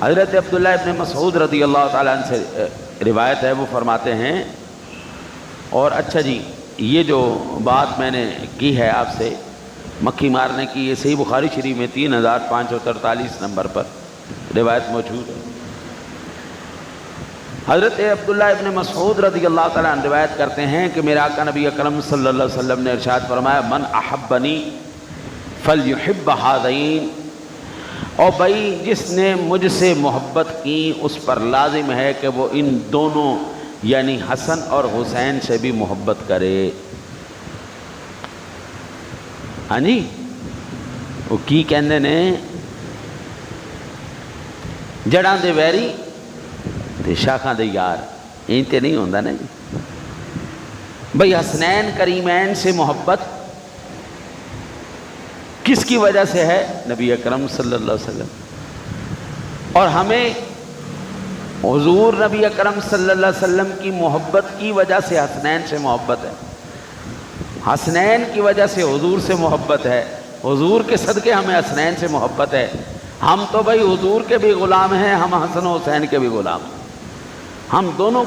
حضرت عبداللہ ابن مسعود رضی اللہ تعالیٰ عنہ سے روایت ہے، وہ فرماتے ہیں، اور اچھا جی یہ جو بات میں نے کی ہے آپ سے مکھی مارنے کی، یہ صحیح بخاری شریف میں 3543 نمبر پر روایت موجود ہے۔ حضرت عبداللہ ابن مسعود رضی اللہ تعالیٰ عنہ روایت کرتے ہیں کہ میرے آقا نبی اکرم صلی اللہ علیہ وسلم نے ارشاد فرمایا، من احبنی فلیحب ہذین، اور بھائی جس نے مجھ سے محبت کی اس پر لازم ہے کہ وہ ان دونوں یعنی حسن اور حسین سے بھی محبت کرے۔ ہاں جی، وہ کی کہندے نے جڑاں دے ویری تے شاخاں دے یار، این تے نہیں ہوندا نا جی۔ بھئی حسنین کریمین سے محبت کس کی وجہ سے ہے؟ نبی اکرم صلی اللہ علیہ وسلم، اور ہمیں حضور نبی اکرم صلی اللہ علیہ وسلم کی محبت کی وجہ سے حسنین سے محبت ہے، حسنین کی وجہ سے حضور سے محبت ہے، حضور کے صدقے ہمیں حسنین سے محبت ہے۔ ہم تو بھائی حضور کے بھی غلام ہیں، ہم حسن و حسین کے بھی غلام ہیں، ہم دونوں کے